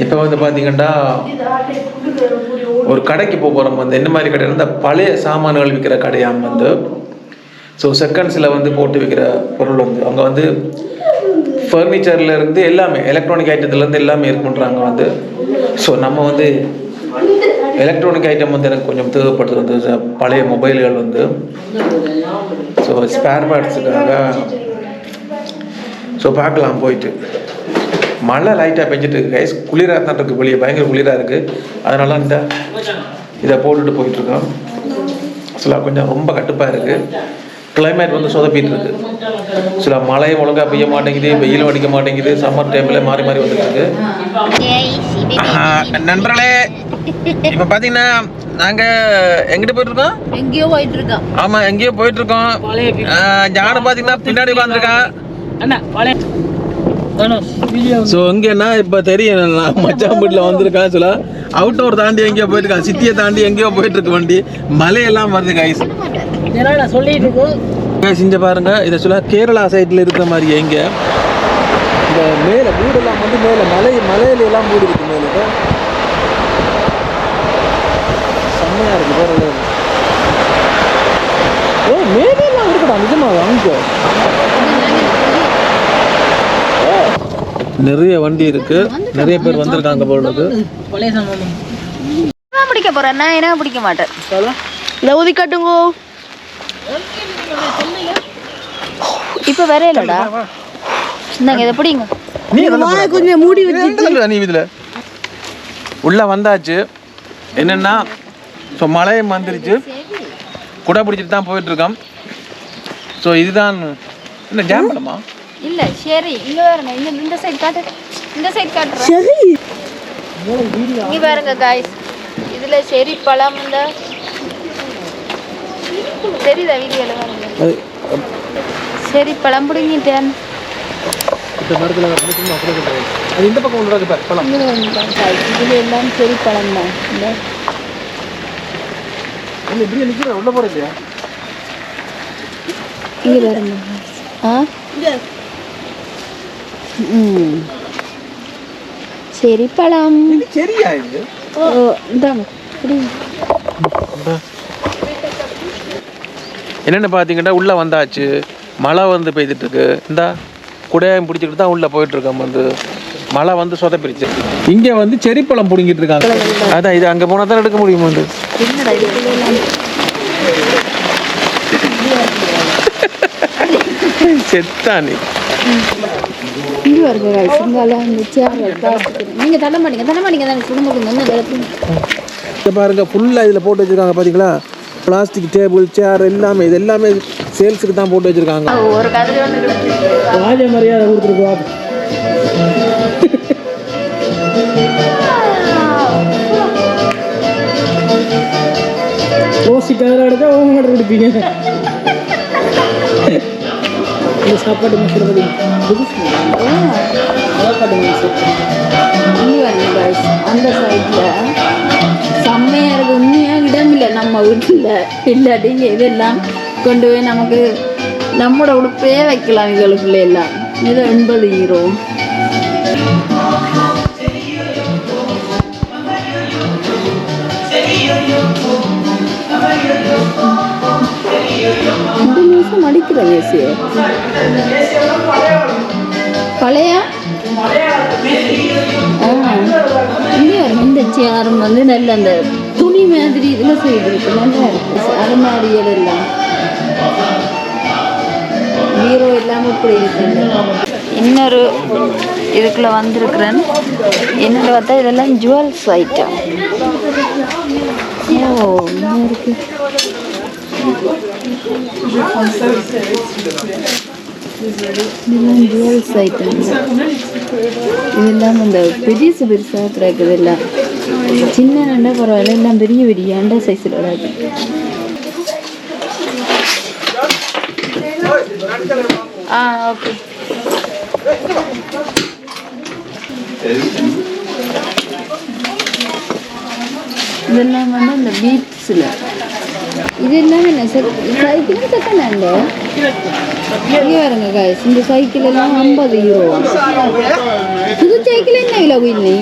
இப்போ வந்து பார்த்தீங்கன்னா ஒரு கடைக்கு போகிறோம் வந்து என்ன மாதிரி கடை இருந்தால் பழைய சாமான்கள் விற்கிற கடையாம் வந்து. ஸோ செகண்ட்ஸில் வந்து போட்டு விற்கிற பொருள் வந்து அவங்க வந்து ஃபர்னிச்சர்லேருந்து எல்லாமே எலக்ட்ரானிக் ஐட்டத்துலேருந்து எல்லாமே இருக்குன்றாங்க வந்து. ஸோ நம்ம வந்து எலக்ட்ரானிக் ஐட்டம் வந்து எனக்கு கொஞ்சம் தேவைப்படுது வந்து பழைய மொபைல்கள் வந்து. ஸோ ஸ்பேர் பார்ட்ஸுக்காக ஸோ பார்க்கலாம் போயிட்டு. மழை லைட்டாக பெஞ்சிட்டு இருக்கு கைஸ், குளிராக தான் இருக்குது, வெளியே பயங்கர குளிராக இருக்குது. அதனால இந்த இதை போட்டுட்டு போயிட்டுருக்கோம். சில கொஞ்சம் ரொம்ப கட்டுப்பாக இருக்குது, கிளைமேட் வந்து சொதப்பிட்டு இருக்கு. சில மழையும் ஒழுங்காக பெய்ய மாட்டேங்குது, வெயிலும் அடிக்க மாட்டேங்குது, சம்மர் டைமில் மாறி மாறி வந்துட்டு இருக்கு. நண்பர்களே இப்போ பார்த்தீங்கன்னா நாங்கள் எங்கிட்ட போயிட்டுருக்கோம், எங்கேயோ போயிட்டுருக்கோம். ஆமாம் எங்கேயோ போயிட்டுருக்கோம். ஜானு பார்த்தீங்கன்னா பின்னாடி உட்காந்துருக்கான். ஸோ இங்கன்னா இப்போ தெரியும் மச்சான் வீட்டில் வந்திருக்கான். சொல்ல அவுட்டோர் தாண்டி எங்கேயோ போயிட்டுருக்கான், சிட்டியை தாண்டி எங்கேயோ போயிட்டு இருக்கு வண்டி. மலையெல்லாம் வருது கைஸ், சொல்லிட்டு இருக்கோம். செஞ்ச பாருங்க. இதை சொல்ல கேரளா சைடில் இருக்கிற மாதிரி எங்க இந்த மேலே வீடெல்லாம் வந்து மேலே மலையில எல்லாம் வீடு இருக்கு. மேலே செம்மையா இருக்கு பாருங்க. மேலெல்லாம் இருக்குடா நிஜமாக அங்கே நிறைய வண்டி இருக்கு, நிறைய பேர் வந்திருக்காங்க போலுக்கு. பிடிக்க போறேன் நான், என்ன பிடிக்க மாட்டேன். லவுதி கட்டுங்கோ இப்ப வேற இல்லடா. இந்தாங்க இதை பிடிங்க. கொஞ்சம் மூடி வச்சு நீ இதுல உள்ள வந்தாச்சு. என்னன்னா ஸோ மழையும் வந்துருச்சு, குடை பிடிச்சிட்டு தான் போயிட்டு இருக்கோம். ஸோ இதுதான் என்ன ஜாம் பண்ணமா இல்ல சரி இங்க பாருங்க, இந்த சைடு காட்டு, இந்த சைடு காட்டுறேன். சரி இங்க பாருங்க गाइस, இதுல செரி பழம் இந்த தெரியுதா வீடியோல பாருங்க. செரி பழம் புடிங்கிட்டேன். இந்த மரத்துல வந்துட்டு அப்படியே அது இந்த பக்கம் ஒன்று இருக்கு பழம். இதுல எல்லாம் செரி பழம் தான். இந்த இல்ல இப்படி நிக்கிற உள்ள போற இல்லையா? இங்க பாருங்க. செரி பழம். இது சரியா இது? இந்தாங்க என்னென்னு பார்த்தீங்கன்னா உள்ளே வந்தாச்சு, மழை வந்து பெய்துட்டு இருக்கு. இந்த குடையாயம் பிடிச்சிக்கிட்டு தான் உள்ளே போயிட்டு இருக்கோம். வந்து மழை வந்து சொதப்பிடுச்சு. இங்கே வந்து செரிப்பழம் பிடிங்கிட்டு இருக்காங்க. அதான் இது அங்கே போனால் தான் எடுக்க முடியும். வந்து செத்தானி இங்க வருங்க गाइस, இங்கல அந்த சேர் பாத்துட்டு நீங்க தள்ள மாட்டீங்க தான் குடும்பத்துக்கு என்ன வேலைக்கு. இங்க பாருங்க ஃபுல்லா இதுல போட்டு வச்சிருக்காங்க பாத்தீங்களா, பிளாஸ்டிக் டேபிள் சேர் எல்லாமே, இது எல்லாமே சேல்ஸ்க்கு தான் போட்டு வச்சிருக்காங்க. ஒரு கதிரை வந்து ராஜ மரியாதை கொடுத்துருக்கோம். ஓசி கதிரை எடுத்தா ஓம் ஆர்டர் கொடுப்பீங்க. இந்த சாப்பாடு மசாலா அந்த சைட்ல செம்மையா இருக்கு. உண்மையா இடம் இல்லை நம்ம வீட்டில், இல்லாட்டிங்க இதெல்லாம் கொண்டு போய் நமக்கு நம்மளோட உடுப்பே வைக்கலாம். இவங்களுக்குள்ள எல்லாம் இது 80 €. இந்த நிமிஷம் அடிக்கிற மேசிய பழைய இந்த சேரும் வந்து நல்ல அந்த துணி மாதிரி இதில் செய்திருக்கு, நல்லா இருக்கு. அலமாரியல் எல்லாம் ஹீரோ எல்லாம் இப்படி இருக்கு. இன்னொரு இதுக்குள்ள வந்திருக்கிறேன். என்னோட பார்த்தா இதெல்லாம் ஜுவல்ஸ் ஐட்டம். ஓ இன்னும் இருக்கு. இதெல்லாம் ஜுவல்ஸ் ஐட்டம். இதெல்லாம் இந்த பெருசு பெருசாக கிடக்குது. எல்லாம் சின்ன நண்டா பரவாயில்ல, எல்லாம் பெரிய பெரிய அண்டா சைஸில் கிடக்கு. ஓகே இதெல்லாம் வந்து இந்த பீட்ஸில் இது எல்லாமே என்ன சைக்கிள் செகண்ட் ஹேண்டு. இங்கே வருங்க காய்ஸ், இந்த சைக்கிள் எல்லாம் 50 €. புது சைக்கிள் என்ன விலை போயில்லை?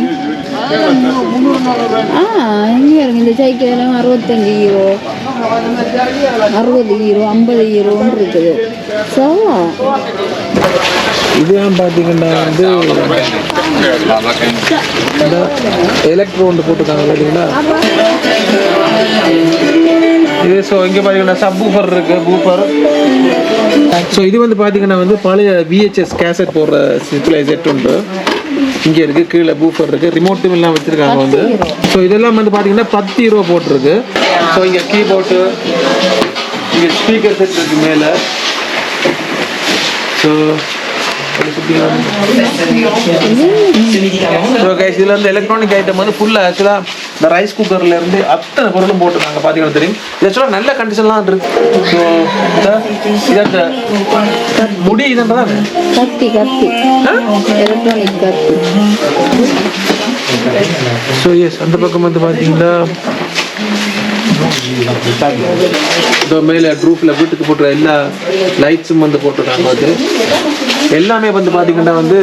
இங்கே இருக்கு இந்த சைக்கிள் எல்லாம் 65 யூரோ, 60 யூரோ, 50 யூரோன்னு இருக்குது. சவா இதுதான் பார்த்தீங்கன்னா வந்து இந்த எலக்ட்ரோன் போட்டுருக்காங்க பார்த்தீங்கன்னா. இது ஸோ இங்கே பார்த்தீங்கன்னா சப் ஊஃபர் இருக்கு, ஊஃபர். ஸோ இது வந்து பார்த்தீங்கன்னா வந்து பழைய VHS கேசட் போடுற செட் உண்டு. இங்கே இருக்குது, கீழே பூஃபர் இருக்குது, ரிமோட்டும் எல்லாம் வச்சுருக்காங்க வந்து. ஸோ இதெல்லாம் வந்து பார்த்தீங்கன்னா 10 யூரோ போட்டிருக்கு. ஸோ இங்கே கீபோர்டு, இங்கே ஸ்பீக்கர் செட் இருக்குது மேலே. ஸோ இதில் வந்து எலக்ட்ரானிக் ஐட்டம் வந்து ஃபுல்லாக ஆக்சுவலாக இந்த ரைஸ் குக்கர்லேருந்து அத்தனை பொருளும் போட்டுருக்காங்க. பார்த்தீங்கன்னா தெரியும். இது ஆக்சுவலாக நல்ல கண்டிஷன்லாம் இருக்கு. ஸோ இந்த முடி இதுன்றதான் கத்தி எலக்ட்ரானிக் கத்தி. ஸோ எஸ், அந்த பக்கம் வந்து பார்த்தீங்கன்னா மேலே ரூஃபில் வீட்டுக்கு போட்டுற எல்லா லைட்ஸும் வந்து போட்டிருக்காங்க. அது எல்லாமே வந்து பார்த்தீங்கன்னா வந்து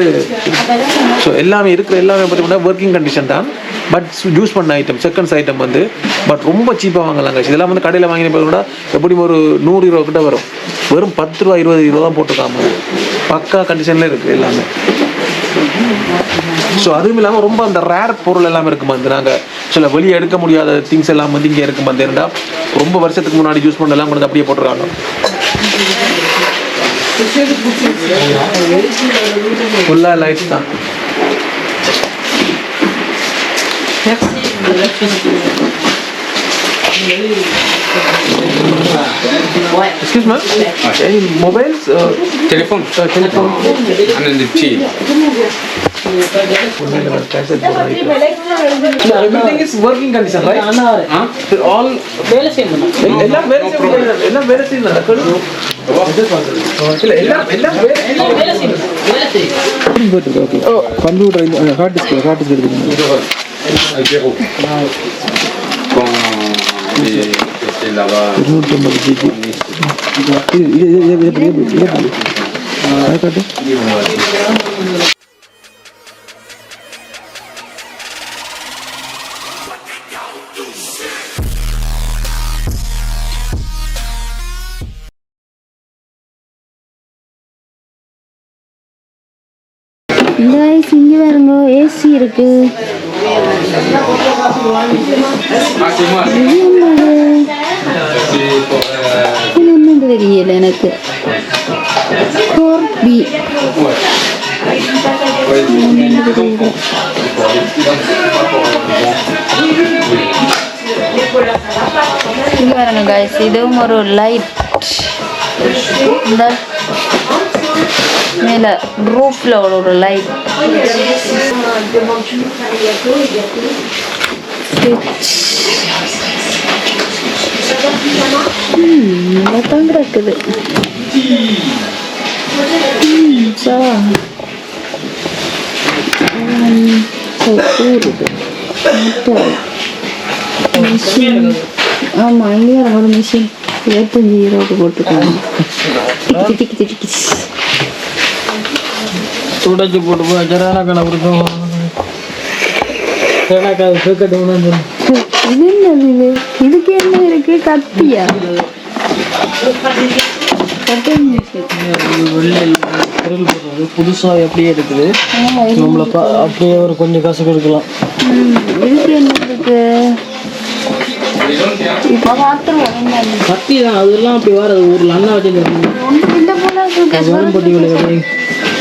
ஸோ எல்லாமே இருக்கிற எல்லாமே பார்த்தீங்கன்னா ஒர்க்கிங் கண்டிஷன் தான். பட் யூஸ் பண்ண ஐட்டம் செகண்ட்ஸ் ஐட்டம் வந்து பட் ரொம்ப சீப்பாக வாங்கலாங்க. இதெல்லாம் வந்து கடையில் வாங்கின போது கூட எப்படியும் ஒரு 100 யூரோ கிட்ட வரும். வெறும் 10 ரூபா 20 யூரோ தான் போட்டிருக்காங்க. பக்கா கண்டிஷனில் இருக்குது எல்லாமே. ஸோ அதுவும் இல்லாமல் ரொம்ப அந்த ரேர் பொருள் எல்லாமே இருக்கும் வந்து. நாங்கள் சில வெளியே எடுக்க முடியாத திங்ஸ் எல்லாம் வந்து இங்கே இருக்கும் வந்து. இருந்தால் ரொம்ப வருஷத்துக்கு முன்னாடி யூஸ் பண்ணலாம் கொண்டு அப்படியே போட்டுருக்காங்க. ஃபுல்லாக லைட்ஸ் தான். Excuse me, any mobiles? Telephone. Telephone. And then the tea. Everything is working condition, right? All வேலை செய்யணும். எல்லாம் வேலை செய்யணும். கம்ப்யூட்டர் ஹார்ட் டிஸ்க் எடுத்துக்கணும். là-bas. 250 GB. இங்க பாருங்க, ஏசி இருக்கு. என்ன தெரியல எனக்கு. கோர்பி இங்க பாருங்க கைஸ், இதுவும் ஒரு லைட். இந்த மேல ரூஃப்ல ஒரு லைட். நல்லா இருக்குது. ஆமா, இங்கே ஒரு மிஷின் 25 யூரோக்கு போட்டுருக்காங்க. தொடச்சி போட்டு ஜரானா கணக்கு இது என்னது? இது இதுக்கு என்ன இருக்கு? கத்தியா? புதுசா அப்படியே இருக்குது. நம்மள அப்படியே ஒரு கொஞ்சம் காசு கொடுக்கலாம். இதுக்கு என்ன இருக்கு? கத்தி தான், அதெல்லாம் அப்படி வராது. ஊர்ல அண்ணா வச்சிருக்காங்க. வரும்பட்டி விளையாடு.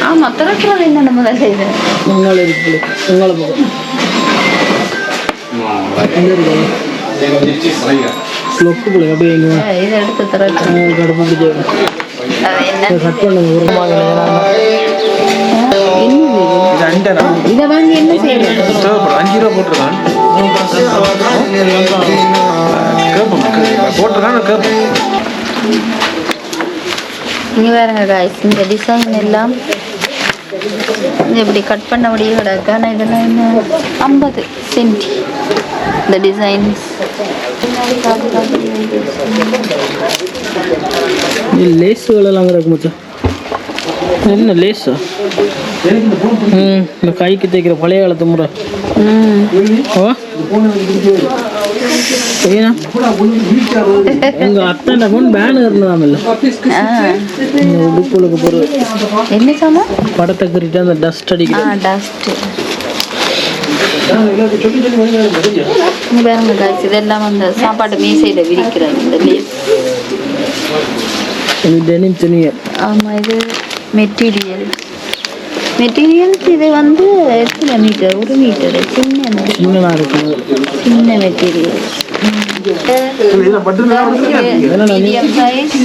ஆமா, திறக்கிறது என்ன நம்ம தான் செய்யுது. உங்களை இருக்கு, உங்களை போகும். ஸ்லொக்கு போல அப்படியே இதை எடுத்து திறக்கிறேன். கடுப்பு பிடிச்சி கட் பண்ணுங்க. இதை வாங்கி என்ன செய்யறது? 5 ரூபா போட்டிருக்கான். இங்கே பாருங்க காய்ஸ், இந்த டிசைன் எல்லாம் இப்படி கட் பண்ண முடிய கிடக்கு. ஆனால் இதெல்லாம் என்ன 50 சென்டி இந்த டிசைன்ஸ். லேஸ் வேலைலாம் கிடக்கு மச்சான். என்ன லேஸா? இந்த கைக்கு தைக்கிற பழைய காலத்து முறை. ஓ ஏன்னா எங்க அத்தனை பொண்ணு பேன் இருந்ததாமில்ல உடுப்புகளுக்கு பொருள் என்ன சொன்னா படத்தை கறிட்டு அந்த டஸ்ட் அடிக்கிறது. டஸ்ட் பாருங்க guys, இதெல்லாம் அந்த சாப்பாட்டு மீசையில விரிக்கிறது இந்த லீவ். இது டெனிம் துணியல். ஆமா இது மெட்டீரியல். இது வந்து எத்தனை மீட்டர்? 1 மீட்டர் சின்னதாக இருக்குது. சின்ன material. Medium size,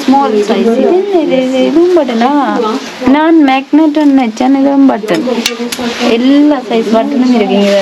small size. இதுவும் பட்டனா நான் மேக்னெட் வச்சேன். இதுவும் பட்டன். எல்லா சைஸ் பட்டனும் இருக்குங்க.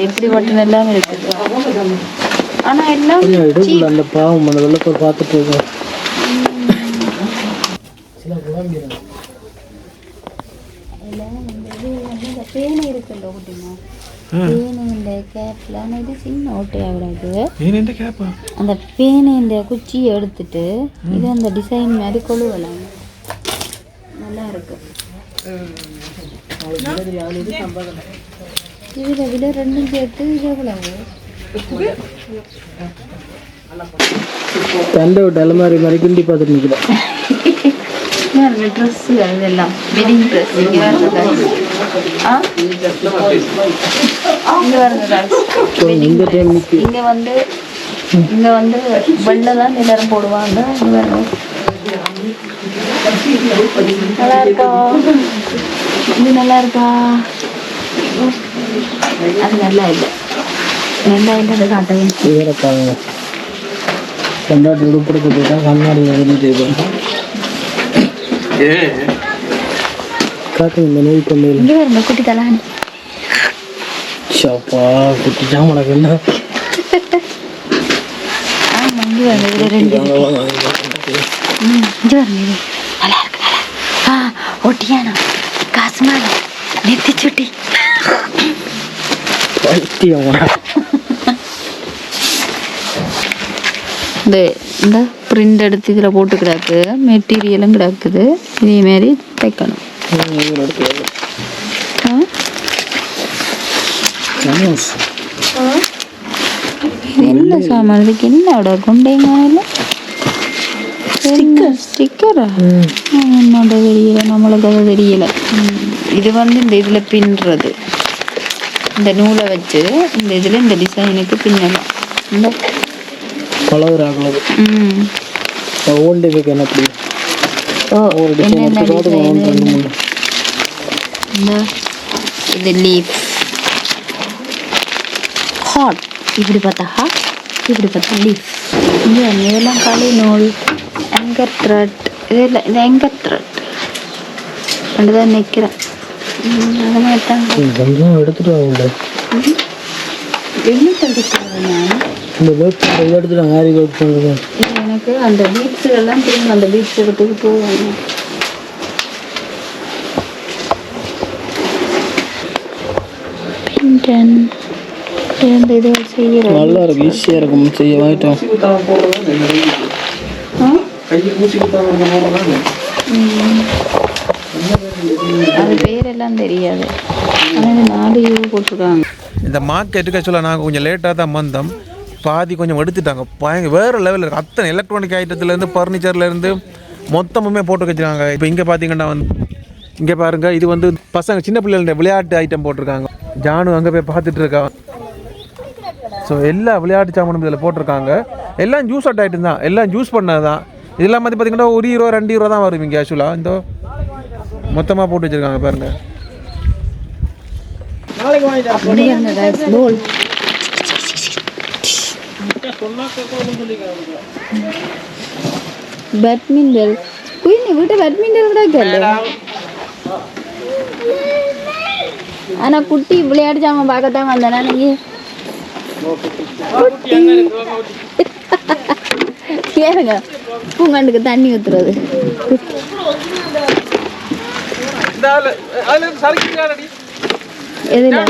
இப்படி பட்டன் எல்லாம் இருக்குது. ஆனா எல்லாம் அந்த பாவம் அந்த வெள்ளப்போர் பார்த்துட்டு இருக்கோம். பேனை இருக்குல்ல ஓட்டிமா, பேனை கேப்ல இது சின்ன ஓட்டையாகிறது. அந்த பேனை இந்த குச்சியை எடுத்துட்டு இது அந்த டிசைன் மாதிரி கொழுவலாம். நல்லா இருக்கு. இதில் விட ரெண்டும் சேர்த்து இது எவ்வளவு? தண்டை விட்டு அலமாரி மாதிரி கிண்டி பார்த்துட்டு நிற்கிறேன். ட்ரெஸ் இதெல்லாம் வெட்டிங் ட்ரெஸ். இங்கே வருது இங்கே வந்து வெள்ளை தான் எல்லாரும் போடுவாங்க. நல்லா இருக்கா? இது நல்லா இருக்கா? அது நல்லா இல்லை. நல்லா இல்லை காட்டவே. கொண்டாட்டி உடுப்படுத்த போயிட்டா கண்ணாடி செய்வோம். காட்டுங்க இந்த நோய் கொண்டு இங்கே வருங்க குட்டி தலானி. ஷாப்பா குட்டி ஜாமனுக்கு என்ன? ஆமாம் இங்கே வருங்க. இதில் 2 இங்கே வருங்க. இது நல்லா இருக்கு. ஒட்டியானா காசுமாரி நெத்தி சுட்டி இந்த பிரிண்ட் எடுத்து இதில் போட்டு கிடக்கு. மெட்டீரியலும் கிடக்குது. இதே மாதிரி தைக்கணும். என்ன சாமான்? இதுக்கு என்ன கொண்டேங்க? ஸ்டிக்கரா? என்னோட தெரியல, நம்மளுக்கு அது தெரியல. இது வந்து இந்த இதில் பின்னுறது. இந்த நூலை வச்சு இந்த இதில் இந்த டிசைனுக்கு பின்னலாம். இந்த பழகுறாங்களது. ஓல்டு என்ன அப்படி? என்னென்ன டிசைன்? இந்த இது லீஃப் ஹாட். இப்படி பார்த்தா ஹாட், இப்படி பார்த்தா லீஃப். இதெல்லாம் களி நூல், ஆங்கர் த்ரெட். இதெல்லாம் இது ஆங்கர் த்ரெட் அப்படிதான் நிற்கிறேன். அது மாதிரி தான் கொஞ்சம் எடுத்துட்டு வாங்க. என்ன சொல்லிட்டு நான் இந்த ஒர்க் எடுத்துட்டு ஆரி ஒர்க் பண்ணுறது. எனக்கு அந்த பீட்ஸ் எல்லாம் திரும்ப அந்த பீட்ஸ் எடுத்துக்கு போவாங்க. இது செய்யற நல்லா இருக்கு, ஈஸியாக இருக்கும் செய்ய. வாங்கிட்டோம். அது பேரெல்லாம் தெரியாது. ஆனால் 4 யூரோ போட்டிருக்காங்க. இந்த மார்க்கெட்டுக்கு ஆக்சுவலாக நாங்கள் கொஞ்சம் லேட்டாக தான் வந்தோம். பாதி கொஞ்சம் எடுத்துட்டாங்க. வேறு லெவலில் இருக்குது. அத்தனை எலக்ட்ரானிக் ஐட்டத்துலேருந்து ஃபர்னிச்சர்லேருந்து மொத்தமுமே போட்டு வச்சுருக்காங்க. இப்போ இங்கே பார்த்தீங்கன்னா இங்கே பாருங்கள், இது வந்து பசங்க சின்ன பிள்ளைகளுடைய விளையாட்டு ஐட்டம் போட்டிருக்காங்க. ஜானு அங்கே போய் பார்த்துட்டு இருக்கா. ஸோ எல்லா விளையாட்டு சாமானும் இதில் போட்டிருக்காங்க. எல்லாம் ஜூஸ் அட் ஐட்டம் தான், எல்லாம் ஜூஸ் பண்ணது தான். இதெல்லாம் வந்து பார்த்தீங்கன்னா 1 ரூபா 2 ரூபா தான் வரும் இங்கே ஆக்சுவலாக. இந்த மொத்தமாக போட்டு வச்சுருக்காங்க பாருங்கள். நாளைக்கு வாங்கிட்டு போல் பேட்மிண்டன் குயினி வீட்டு பேட்மிண்டன் கிடைக்கல. ஆனா குட்டி விளையாட்டு ஜாமான் பார்க்கத்தான் வந்தேனா நீங்க கேளுங்க. பூங்காண்டுக்கு தண்ணி ஊத்துறது எதுல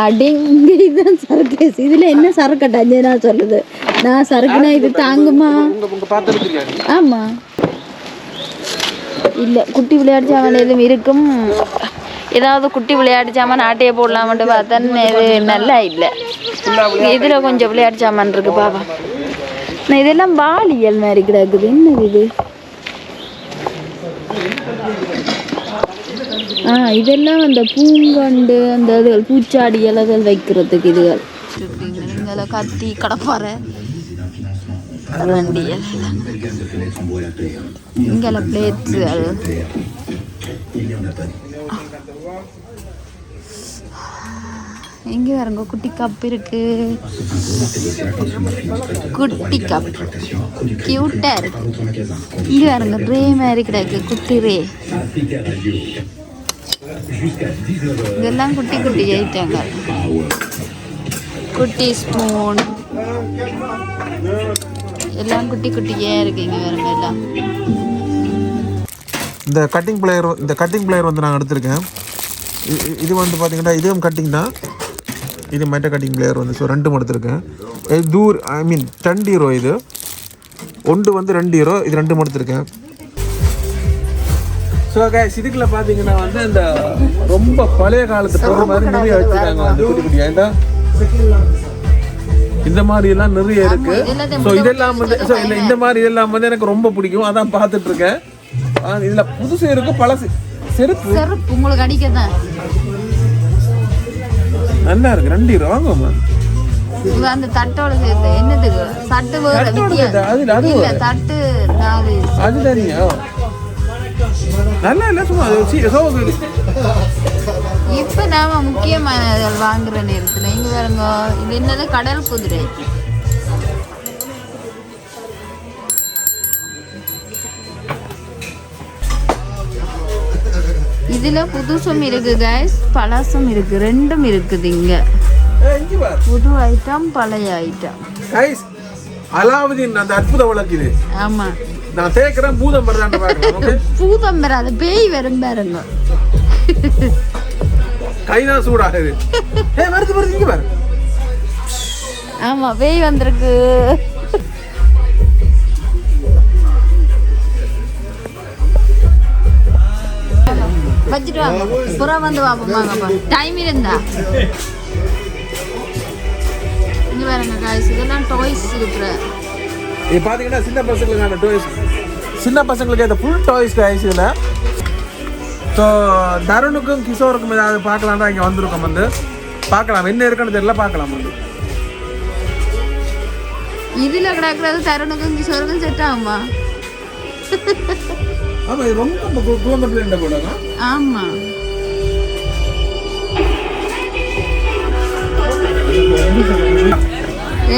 அடிங்க இதுதான் சரக்கேஸ். இதுல என்ன சரக்கட்டாஞ்சே நான் சொல்லுது. நான் சரக்குனா இது தாங்குமா? ஆமா இல்ல குட்டி விளையாட்டு சாமான் எதுவும் இருக்கும். ஏதாவது குட்டி விளையாட்டு சாமான் ஆட்டையை போடலாமட்டு பார்த்தேன்னு இது நல்லா இல்லை. இதுல கொஞ்சம் விளையாட்டு சாமான் இருக்கு பாப்பா. நான் இதெல்லாம் பாலியல் மாதிரி கிடக்குது. என்னது இது? இதெல்லாம் அந்த பூங்கண்டு அந்த இதுகள் பூச்சாடி இலைகள் வைக்கிறதுக்கு இதுகள். இங்கே கத்தி கடப்பாறை இங்கே பிளேட்ஸு இங்கே வரங்க குட்டி கப் இருக்கு. குட்டி கப் கியூட்டா இருக்கு. இங்கே வரங்க ரே மாதிரி கிடக்கு குட்டி ரே. இதெல்லாம் குட்டி குட்டி ஐட்டங்கள். குட்டி ஸ்பூன் எல்லாம் குட்டி குட்டியே இருக்கு. இங்கே வரங்க எல்லாம். இந்த கட்டிங் பிளேயர் வந்து நான் எடுத்திருக்கேன். இது வந்து பார்த்தீங்கன்னா இதுவும் கட்டிங் தான். இது மற்ற கட்டிங் பிளேயர் வந்து. ஸோ 2 எடுத்திருக்கேன். இது ஐ மீன் 10 யூரோ. இது ஒன்று வந்து 2 யூரோ. இது 2 எடுத்திருக்கேன். ஸோ கைஸ் இதுக்குள்ள பார்த்தீங்கன்னா வந்து இந்த ரொம்ப பழைய காலத்து பொருள் மாதிரி நிறைய வச்சுருக்காங்க வந்து குட்டி குட்டியாக. இந்த மாதிரி எல்லாம் நிறைய இருக்கு. ஸோ இதெல்லாம் வந்து ஸோ இல்லை இந்த மாதிரி இதெல்லாம் வந்து எனக்கு ரொம்ப பிடிக்கும். அதான் பார்த்துட்டு இருக்கேன். இதுல புதுசு இருக்கு பழசு. செருப்பு உங்களுக்கு அடிக்கதான் நல்லா இருக்கு. 2 யூரோ வாங்குவோமா? அந்த தட்டோட சேர்த்து என்னதுக்கு சட்டு தட்டு 4 அது தனியா நல்லா இல்ல சும்மா இப்ப நாம முக்கியமான வாங்குற நேரத்துல இங்க பாருங்க. இது என்னது? கடல் குதிரை. இதுல புதுசும் இருக்கு கைஸ், பழசும் இருக்கு. 2ம் இருக்குது இங்க. புது ஐட்டம் பழைய ஐட்டம். கைஸ் அலாவுதீன் அந்த அற்புத விளக்கு இது. ஆமா நான் தேக்குறேன். பூதம் வர்றான்னு பாருங்க. ஓகே பூதம் வராது, பேய் வரும் பாருங்க. கைதான் சூடாகுது. வருது இங்க பாரு. ஆமா பேய் வந்திருக்கு. வச்சுட்டு வாங்க. புறா வந்து வாங்க. டைம் இருந்தா இங்க பாருங்க காய்ஸ். இதெல்லாம் டாய்ஸ் இருக்கிற. இது பாத்தீங்கன்னா சின்ன பசங்களுக்கான டாய்ஸ். சின்ன பசங்களுக்கு இந்த ஃபுல் டாய்ஸ் காய்ஸ் இதுல. ஸோ தருணுக்கும் கிஷோருக்கும் ஏதாவது பார்க்கலாம் தான் இங்கே வந்திருக்கோம். வந்து பார்க்கலாம் என்ன இருக்குன்னு தெரியல. பார்க்கலாம் வந்து இதுல கிடக்குறது தருணுக்கும் கிஷோருக்கும் செட் ஆகுமா? ஆமா இது ரொம்ப குழந்தை பிள்ளைங்க போடுங்க. ஆமா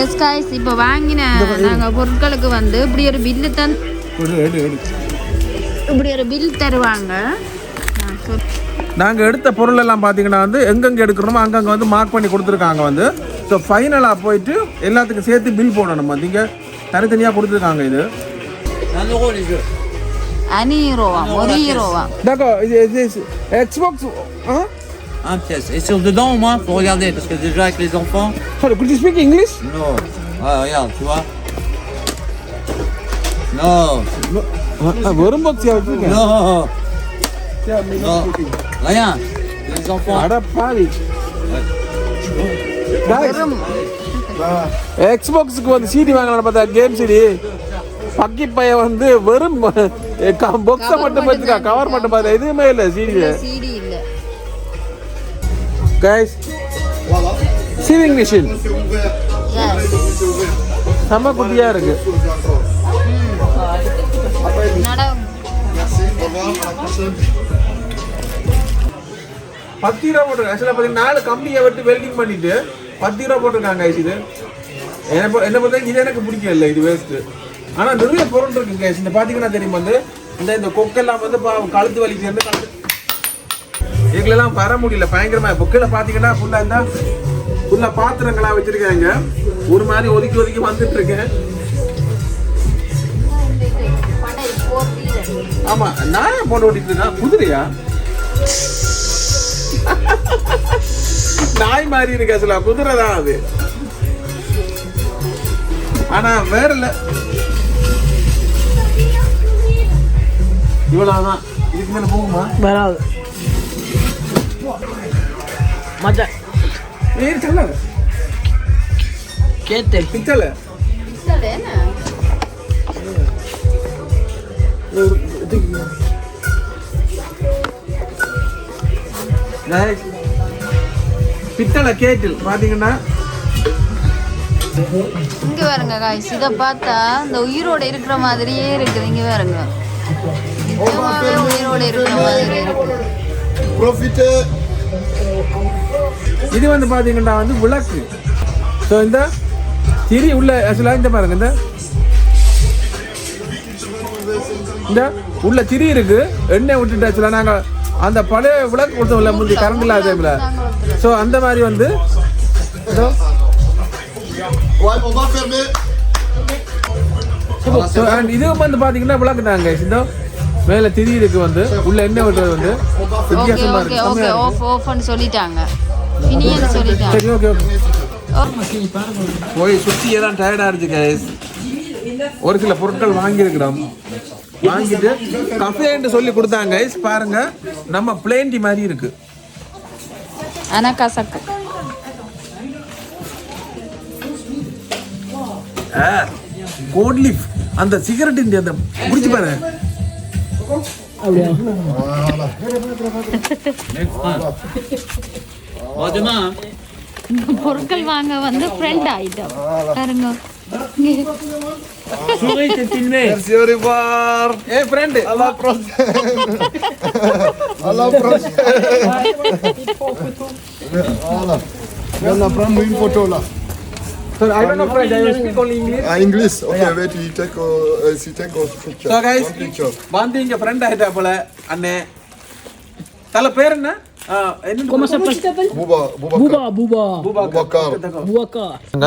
எஸ் காய்ஸ். இப்போ வாங்கின நாங்கள் பொருட்களுக்கு வந்து இப்படி ஒரு பில்லு தான். இப்படி ஒரு பில் தருவாங்க. நாங்கள் எடுத்த பொருள் எல்லாம் பார்த்தீங்கன்னா வந்து எங்கெங்கே எடுக்கிறோமோ அங்கங்கே வந்து மார்க் பண்ணி கொடுத்துருக்காங்க வந்து. ஸோ ஃபைனலாக போயிட்டு எல்லாத்துக்கும் சேர்த்து பில் போடணும். வந்து இங்கே தனித்தனியாக கொடுத்துருக்காங்க. இது D'accord, Xbox. Hein? Un pièce. Et sur dedans au moins, faut regarder parce que déjà avec les enfants. Oh, could you speak English? Non. Ouais, regarde, tu vois. Non. Non. Non. Rien. Les enfants. Xbox-க்கு வந்து CD வாங்கலாம் பார்த்தா game CD. பக்கி பையன் வந்து வெறும் பாக்ஸை மட்டும் வச்சுக்கா, cover மட்டும் பார்த்தா எதுவுமே இல்லை CD. Guys, sewing machine. Yes. செம்ம குட்டியாக இருக்குது. ₹10 போட்டிருக்காங்க. ஆக்சுவலாக பார்த்தீங்கன்னா 4 கம்பியை விட்டு வெல்டிங் பண்ணிட்டு ₹10 போட்டிருக்காங்க. இது என்ன பார்த்தா இது எனக்கு பிடிக்கல, இது வேஸ்ட்டு. ஆனால் நிறைய பொருள் இருக்குங்க. இந்த பார்த்தீங்கன்னா தெரியும் வந்து இந்த கொக்கெல்லாம் வந்து கழுத்து வலிக்கு வந்து இதுக்கெல்லாம் வர முடியல பயங்கரமாக. புக்கில் பார்த்தீங்கன்னா ஃபுல்லாக பாத்திரங்களாக வச்சுருக்காங்க. ஒரு மாதிரி ஒதுக்கி வந்துட்டு இருக்கேன். ஆமாம், நான் போட்டு ஓட்டிட்டு இருக்கேன். குதிரையா நாய் மாதிரி இருக்கு. ஆக்சுவலாக குதிரை தான் அது. ஆனால் வேற இல்லை, இவ்வளோதான். இதுக்கு மேலே போகுமா? வராது மச்சான். சொல்ல கேத்தல் பிச்சல பித்தளை கேட்டில் பார்த்தீங்கன்னா இங்க பாருங்க காய்ஸ், இதை பார்த்தா இந்த உயிரோட இருக்கிற மாதிரியே இருக்குது. இங்க பாருங்க, உயிரோட இருக்கிற மாதிரி இருக்கு. இது வந்து பார்த்தீங்கன்னா வந்து விளக்கு. ஸோ இந்த திரி உள்ள ஆக்சுவலாக இந்த பாருங்க, இந்த உள்ள திரி இருக்கு. எண்ணெய் விட்டுட்டு ஆக்சுவலாக நாங்கள் அந்த பழைய விளக்கு கொடுத்தோம்ல முந்தி கரண்ட் இல்லாத டைமில். ஸோ அந்த மாதிரி வந்து இது வந்து பார்த்தீங்கன்னா விளக்கு தாங்க. இந்த மேலே திரி இருக்கு வந்து உள்ள எண்ணெய் விட்டுறது வந்து வித்தியாசமா இருக்கு. சொல்லிட்டாங்க. சரி, ஓகே ஓகே. போய் சுற்றி தான் டயர்டாக இருந்துச்சு கைஸ். ஒரு சில பொருட்கள் வாங்கியிருக்கிறோம். வாங்கிட்டு கஃபேன்னு சொல்லி கொடுத்தாங்க கைஸ். பாருங்க, நம்ம பிளேன் டீ மாதிரி இருக்கு. ஆனா கசக்கு. கோட் லீஃப் அந்த சிகரெட் அந்த குடிச்சு பாருங்க. பொருட்கள் வாங்க வந்து ஃப்ரெண்ட் ஆயிட்டோம் பாருங்க. Merci au revoir. Hey friend, à la prochaine. À la prochaine. Voilà. Viens prendre une photo là. Sir, I don't know French. I speak only English. English. Okay, wait. You take a picture. So guys, one picture. வந்து இங்க friend ஆயிட்டா போல அண்ணே. தல பேர் என்ன?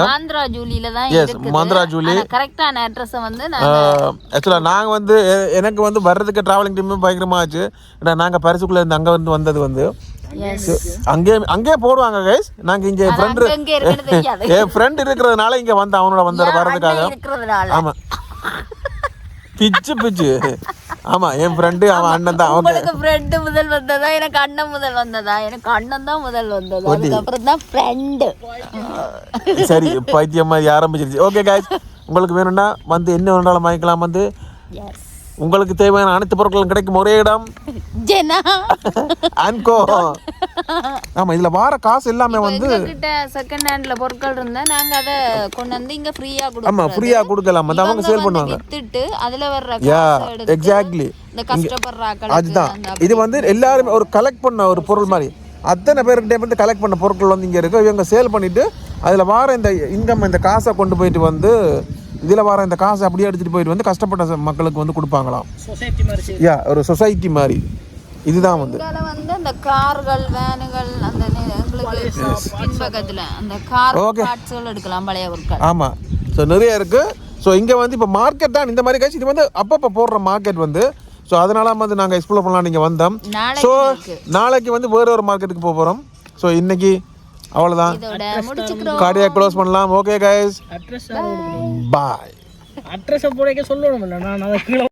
மாந்திரா ஜூலில தான் இருக்குது. மாந்திரா ஜூலி. கரெக்டான அட்ரஸ் வந்து ஆக்சுவலா நாங்க வந்து எனக்கு வந்து வர்றதுக்கு டிராவலிங் டைம் பயங்கரமா ஆச்சு. ஏன்னா நாங்க பரிசுக்குள்ள இருந்து அங்க வந்து வந்தது வந்து அங்கே போடுவாங்க கைஸ். நாங்க இங்க என் ஃப்ரெண்ட் இருக்கிறதுனால இங்க வந்து அவனோட வந்து வர்றதுக்காக. ஆமா, பிச்சு ஆமா, என் ஃப்ரெண்டு அவன் அண்ணன் தான். உங்களுக்கு ஃப்ரெண்ட் முதல் வந்ததா, எனக்கு அண்ணன் முதல் வந்ததா? எனக்கு அண்ணன் தான் முதல் வந்தது, அதுக்கப்புறம் தான் ஃப்ரெண்ட். சரி, பைத்தியம் மாதிரி ஆரம்பிச்சிருச்சு. ஓகே கைஸ், உங்களுக்கு வேணும்னா வந்து என்ன வேணாலும் வாங்கிக்கலாம். வந்து உங்களுக்கு தேவையான அனைத்து பொருட்களும் கிடைக்கும் ஒரே இடம் அன்கோ. ஆமா, இதுல வார காசு எல்லாமே வந்து செகண்ட் ஹேண்ட்ல பொருட்கள் இருந்தா நாங்க அத கொண்டு வந்து இங்க ஃப்ரீயா கொடுப்போம். ஆமா, ஃப்ரீயா கொடுக்கலாம். அது அவங்க சேல் பண்ணுவாங்க. வித்துட்டு அதுல வர்ற காசை எடுத்து எக்ஸாக்ட்லி இந்த கஷ்டப்படுறாங்க. அதுதான் இது வந்து எல்லாரும் ஒரு கலெக்ட் பண்ண ஒரு பொருள் மாதிரி. அத்தனை பேர்கிட்ட வந்து கலெக்ட் பண்ண பொருட்கள் வந்து இங்க இருக்கு. இவங்க சேல் பண்ணிட்டு அதுல வார இந்த இன்கம், இந்த காசை கொண்டு போயிட்டு வந்து இதில் வர இந்த காசை அப்படியே எடுத்துகிட்டு போயிட்டு வந்து கஷ்டப்பட்ட மக்களுக்கு வந்து கொடுப்பாங்களாம். ஒரு சொசைட்டி மாதிரி. இதுதான் வந்து அந்த கார்கள், வேனுகள், அந்த பின்பக்கத்தில் அந்த கார் பார்ட்ஸ்கள் எடுக்கலாம், பழைய பொருட்கள். ஆமாம், ஸோ நிறைய இருக்குது. ஸோ இங்கே வந்து இப்போ மார்க்கெட் தான் இந்த மாதிரி காசு. இது வந்து அப்பப்போ போடுற மார்க்கெட் வந்து. ஸோ அதனால வந்து நாங்கள் எக்ஸ்ப்ளோர் பண்ணலாம் நீங்கள் வந்தோம். ஸோ நாளைக்கு வந்து வேற ஒரு மார்க்கெட்டுக்கு போக போகிறோம். ஸோ இன்னைக்கு அவ்வளோதான், கார்டியா க்ளோஸ் பண்ணலாம். ஓகே கைஸ், பாய். அட்ரஸ் போட சொல்லணும். நான்